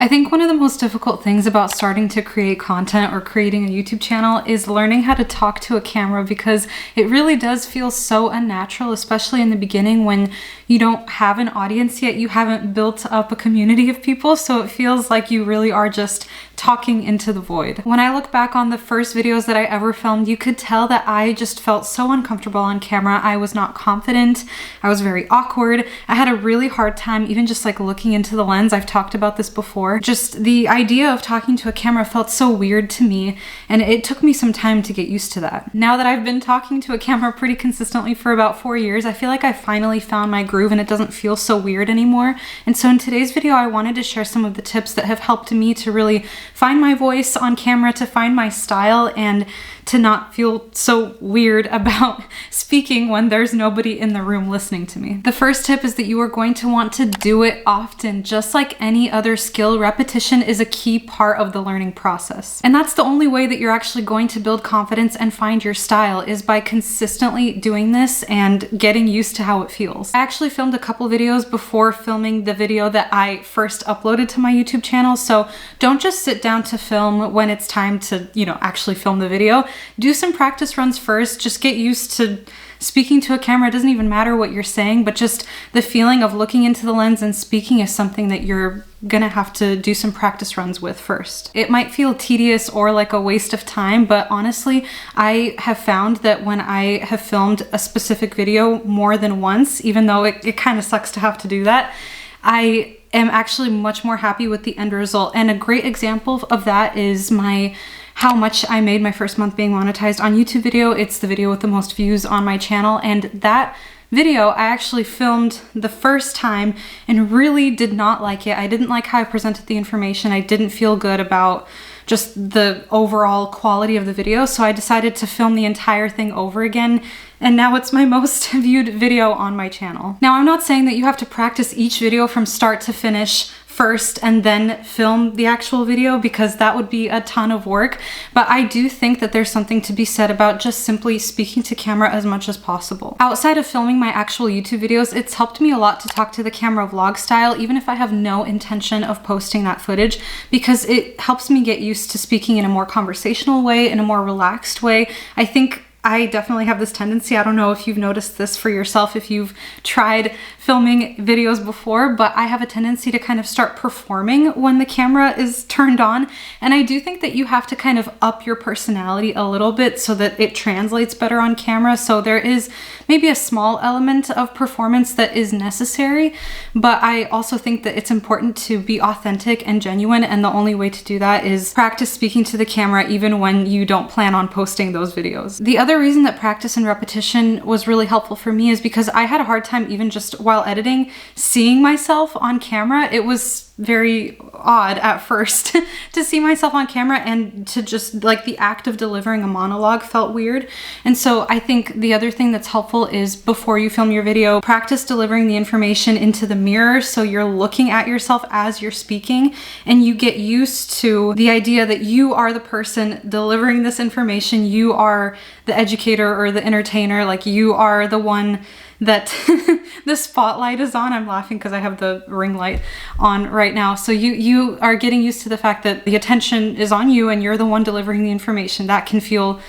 I think one of the most difficult things about starting to create content or creating a YouTube channel is learning how to talk to a camera, because it really does feel so unnatural, especially in the beginning when you don't have an audience yet. You haven't built up a community of people, so it feels like you really are just talking into the void. When I look back on the first videos that I ever filmed, you could tell that I just felt so uncomfortable on camera. I was not confident. I was very awkward. I had a really hard time even just like looking into the lens. I've talked about this before. Just the idea of talking to a camera felt so weird to me, and it took me some time to get used to that. Now that I've been talking to a camera pretty consistently for about 4 years, I feel like I finally found my groove and it doesn't feel so weird anymore. And so in today's video, I wanted to share some of the tips that have helped me to really find my voice on camera, to find my style, and to not feel so weird about speaking when there's nobody in the room listening to me. The first tip is that you are going to want to do it often. Just like any other skill, repetition is a key part of the learning process. And that's the only way that you're actually going to build confidence and find your style, is by consistently doing this and getting used to how it feels. I actually filmed a couple videos before filming the video that I first uploaded to my YouTube channel, so don't just sit down to film when it's time to, actually film the video. Do some practice runs first. Just get used to speaking to a camera. It doesn't even matter what you're saying, but just the feeling of looking into the lens and speaking is something that you're gonna have to do some practice runs with first. It might feel tedious or like a waste of time, but honestly, I have found that when I have filmed a specific video more than once, even though it kind of sucks to have to do that, I am actually much more happy with the end result. And a great example of that is how much I made my first month being monetized on YouTube video. It's the video with the most views on my channel, and that video I actually filmed the first time and really did not like it. I didn't like how I presented the information. I didn't feel good about just the overall quality of the video, so I decided to film the entire thing over again, and now it's my most viewed video on my channel. Now, I'm not saying that you have to practice each video from start to finish first and then film the actual video, because that would be a ton of work, but I do think that there's something to be said about just simply speaking to camera as much as possible. Outside of filming my actual YouTube videos, it's helped me a lot to talk to the camera vlog style, even if I have no intention of posting that footage, because it helps me get used to speaking in a more conversational way, in a more relaxed way. I think I definitely have this tendency. I don't know if you've noticed this for yourself, if you've tried filming videos before, but I have a tendency to kind of start performing when the camera is turned on. And I do think that you have to kind of up your personality a little bit so that it translates better on camera. So there is maybe a small element of performance that is necessary, but I also think that it's important to be authentic and genuine. And the only way to do that is practice speaking to the camera, even when you don't plan on posting those videos. The other reason that practice and repetition was really helpful for me is because I had a hard time, even just while editing, seeing myself on camera. It was very odd at first to see myself on camera, and to just like the act of delivering a monologue felt weird. And so I think the other thing that's helpful is, before you film your video, practice delivering the information into the mirror, so you're looking at yourself as you're speaking, and you get used to the idea that you are the person delivering this information. You are the educator or the entertainer, like you are the one that the spotlight is on. I'm laughing because I have the ring light on right now. So you are getting used to the fact that the attention is on you and you're the one delivering the information. That can feel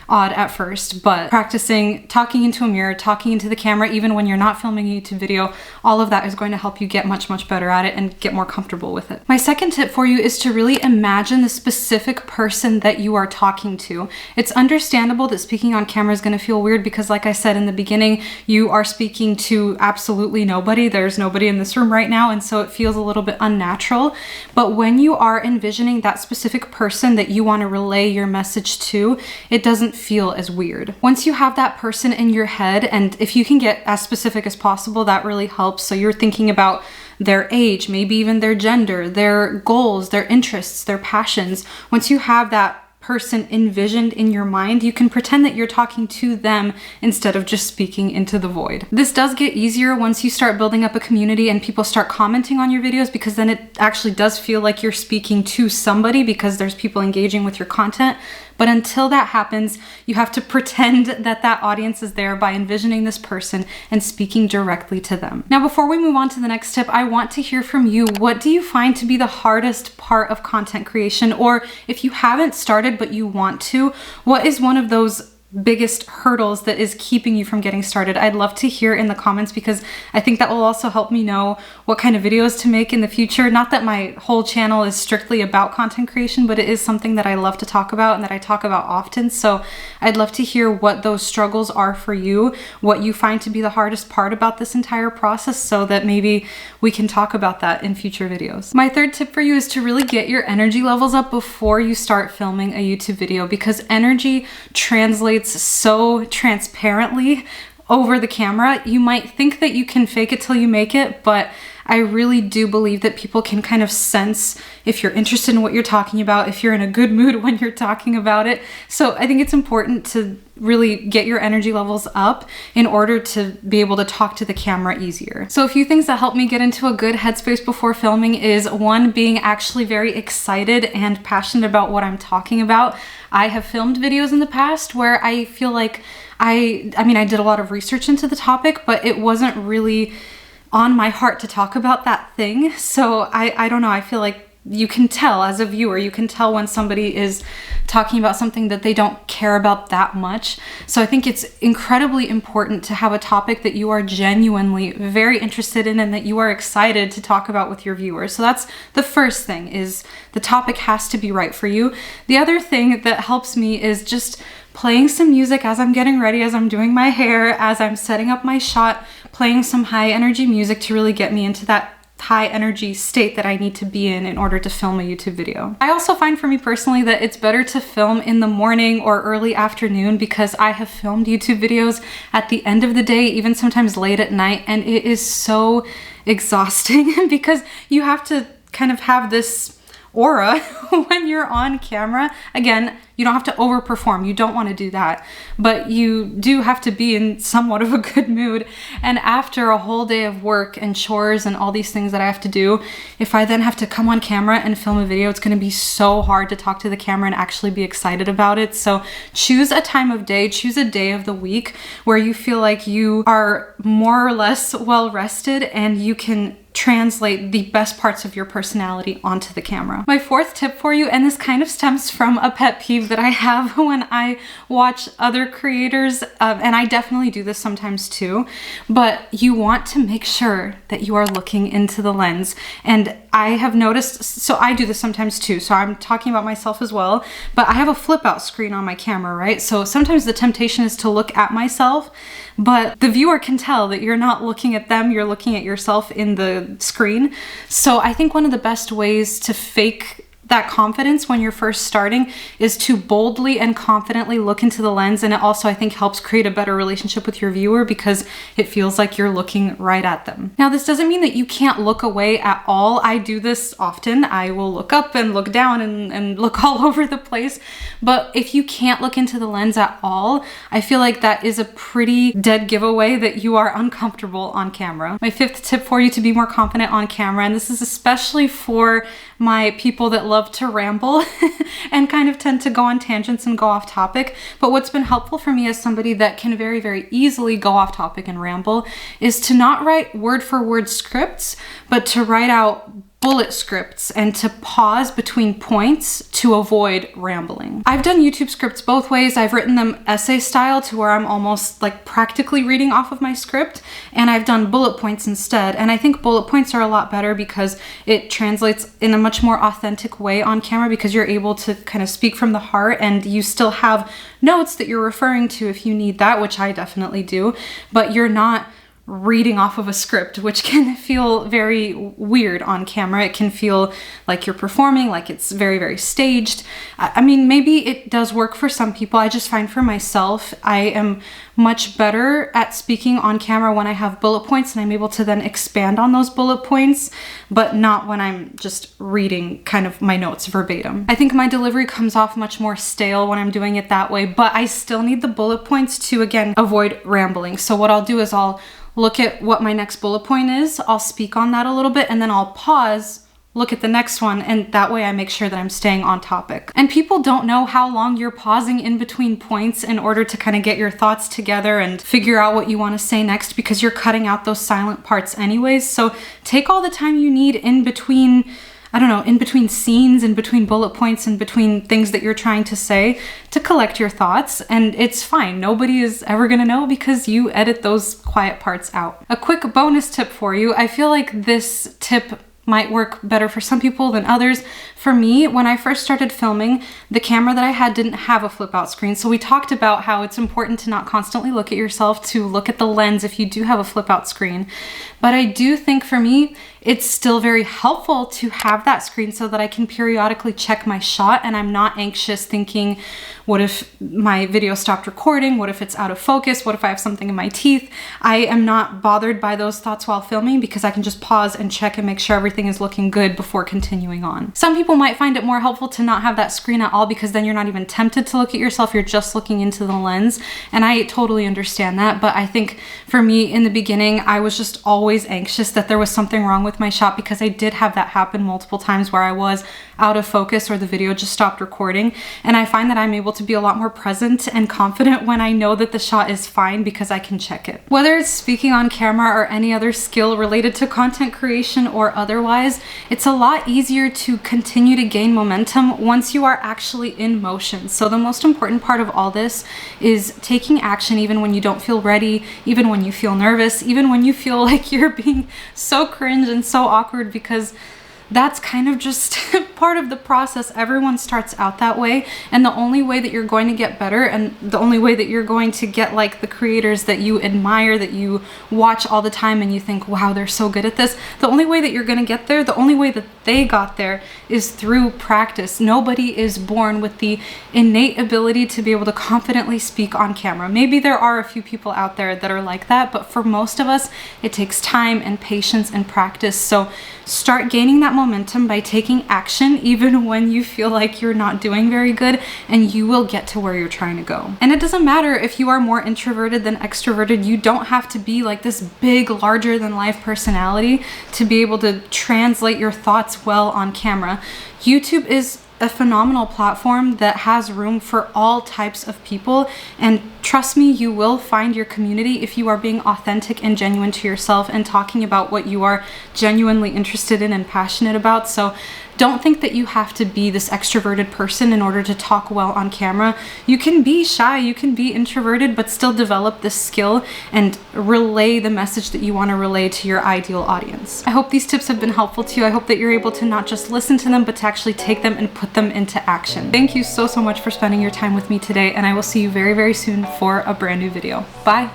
odd at first, but practicing talking into a mirror, talking into the camera, even when you're not filming a YouTube video, all of that is going to help you get much, much better at it and get more comfortable with it. My second tip for you is to really imagine the specific person that you are talking to. It's understandable that speaking on camera is going to feel weird because, like I said in the beginning, you are speaking to absolutely nobody. There's nobody in this room right now, and so it feels a little bit unnatural. But when you are envisioning that specific person that you want to relay your message to, it doesn't feel as weird. Once you have that person in your head, and if you can get as specific as possible, that really helps. So you're thinking about their age, maybe even their gender, their goals, their interests, their passions. Once you have that person envisioned in your mind, you can pretend that you're talking to them instead of just speaking into the void. This does get easier once you start building up a community and people start commenting on your videos, because then it actually does feel like you're speaking to somebody because there's people engaging with your content. But until that happens, you have to pretend that that audience is there by envisioning this person and speaking directly to them. Now, before we move on to the next tip, I want to hear from you. What do you find to be the hardest part of content creation? Or if you haven't started but you want to, what is one of those biggest hurdles that is keeping you from getting started? I'd love to hear in the comments, because I think that will also help me know what kind of videos to make in the future. Not that my whole channel is strictly about content creation, but it is something that I love to talk about and that I talk about often. So I'd love to hear what those struggles are for you, what you find to be the hardest part about this entire process, so that maybe we can talk about that in future videos. My third tip for you is to really get your energy levels up before you start filming a YouTube video, because energy translates so transparently over the camera. You might think that you can fake it till you make it, but I really do believe that people can kind of sense if you're interested in what you're talking about, if you're in a good mood when you're talking about it. So I think it's important to really get your energy levels up in order to be able to talk to the camera easier. So a few things that help me get into a good headspace before filming is, one, being actually very excited and passionate about what I'm talking about. I have filmed videos in the past where I feel like I did a lot of research into the topic, but it wasn't really on my heart to talk about that thing. So I don't know, I feel like you can tell as a viewer, you can tell when somebody is talking about something that they don't care about that much. So I think it's incredibly important to have a topic that you are genuinely very interested in and that you are excited to talk about with your viewers. So that's the first thing, is the topic has to be right for you. The other thing that helps me is just playing some music as I'm getting ready, as I'm doing my hair, as I'm setting up my shot, playing some high energy music to really get me into that high energy state that I need to be in order to film a YouTube video. I also find, for me personally, that it's better to film in the morning or early afternoon, because I have filmed YouTube videos at the end of the day, even sometimes late at night, and it is so exhausting because you have to kind of have this aura when you're on camera. Again, you don't have to overperform. You don't want to do that, but you do have to be in somewhat of a good mood. And after a whole day of work and chores and all these things that I have to do, if I then have to come on camera and film a video, it's going to be so hard to talk to the camera and actually be excited about it. So choose a time of day, choose a day of the week where you feel like you are more or less well rested and you can translate the best parts of your personality onto the camera. My fourth tip for you, and this kind of stems from a pet peeve that I have when I watch other creators, and I definitely do this sometimes too, but you want to make sure that you are looking into the lens. And I have noticed, so I do this sometimes too, so I'm talking about myself as well, but I have a flip out screen on my camera, right? So sometimes the temptation is to look at myself, but the viewer can tell that you're not looking at them, you're looking at yourself in the screen. So I think one of the best ways to fake that confidence when you're first starting is to boldly and confidently look into the lens. And it also, I think, helps create a better relationship with your viewer because it feels like you're looking right at them. Now, this doesn't mean that you can't look away at all. I do this often. I will look up and look down and look all over the place. But if you can't look into the lens at all, I feel like that is a pretty dead giveaway that you are uncomfortable on camera. My fifth tip for you to be more confident on camera, and this is especially for my people that love to ramble and kind of tend to go on tangents and go off topic. But what's been helpful for me as somebody that can very, very easily go off topic and ramble is to not write word for word scripts, but to write out bullet scripts and to pause between points to avoid rambling. I've done YouTube scripts both ways. I've written them essay style to where I'm almost like practically reading off of my script, and I've done bullet points instead. And I think bullet points are a lot better because it translates in a much more authentic way on camera because you're able to kind of speak from the heart and you still have notes that you're referring to if you need that, which I definitely do, but you're not reading off of a script, which can feel very weird on camera. It can feel like you're performing, like it's very, very staged. I mean, maybe it does work for some people. I just find for myself, I am much better at speaking on camera when I have bullet points and I'm able to then expand on those bullet points, but not when I'm just reading kind of my notes verbatim. I think my delivery comes off much more stale when I'm doing it that way, but I still need the bullet points to, again, avoid rambling. So what I'll do is I'll look at what my next bullet point is, I'll speak on that a little bit, and then I'll pause, look at the next one, and that way I make sure that I'm staying on topic. And people don't know how long you're pausing in between points in order to kind of get your thoughts together and figure out what you want to say next, because you're cutting out those silent parts anyways. So take all the time you need in between, I don't know, in between scenes, in between bullet points, in between things that you're trying to say, to collect your thoughts. And it's fine. Nobody is ever gonna know because you edit those quiet parts out. A quick bonus tip for you. I feel like this tip might work better for some people than others. For me, when I first started filming, the camera that I had didn't have a flip out screen. So we talked about how it's important to not constantly look at yourself, to look at the lens if you do have a flip out screen. But I do think for me, it's still very helpful to have that screen so that I can periodically check my shot and I'm not anxious thinking, what if my video stopped recording? What if it's out of focus? What if I have something in my teeth? I am not bothered by those thoughts while filming because I can just pause and check and make sure everything is looking good before continuing on. Some people might find it more helpful to not have that screen at all because then you're not even tempted to look at yourself, you're just looking into the lens. And I totally understand that, but I think for me in the beginning, I was just always anxious that there was something wrong with my shot because I did have that happen multiple times where I was out of focus or the video just stopped recording. And I find that I'm able to be a lot more present and confident when I know that the shot is fine because I can check it. Whether it's speaking on camera or any other skill related to content creation or otherwise, it's a lot easier to continue to gain momentum once you are actually in motion. So the most important part of all this is taking action even when you don't feel ready, even when you feel nervous, even when you feel like you're being so cringe and so awkward, because that's kind of just part of the process. Everyone starts out that way, and the only way that you're going to get better and the only way that you're going to get like the creators that you admire, that you watch all the time and you think, wow, they're so good at this, the only way that you're going to get there, the only way that they got there is through practice. Nobody is born with the innate ability to be able to confidently speak on camera. Maybe there are a few people out there that are like that, but for most of us, it takes time and patience and practice. So start gaining that momentum by taking action even when you feel like you're not doing very good, and you will get to where you're trying to go. And it doesn't matter if you are more introverted than extroverted. You don't have to be like this big, larger than life personality to be able to translate your thoughts well on camera. YouTube is a phenomenal platform that has room for all types of people, and trust me, you will find your community if you are being authentic and genuine to yourself and talking about what you are genuinely interested in and passionate about. So don't think that you have to be this extroverted person in order to talk well on camera. You can be shy, you can be introverted, but still develop this skill and relay the message that you want to relay to your ideal audience. I hope these tips have been helpful to you. I hope that you're able to not just listen to them, but to actually take them and put them into action. Thank you so much for spending your time with me today, and I will see you very, very soon for a brand new video. Bye.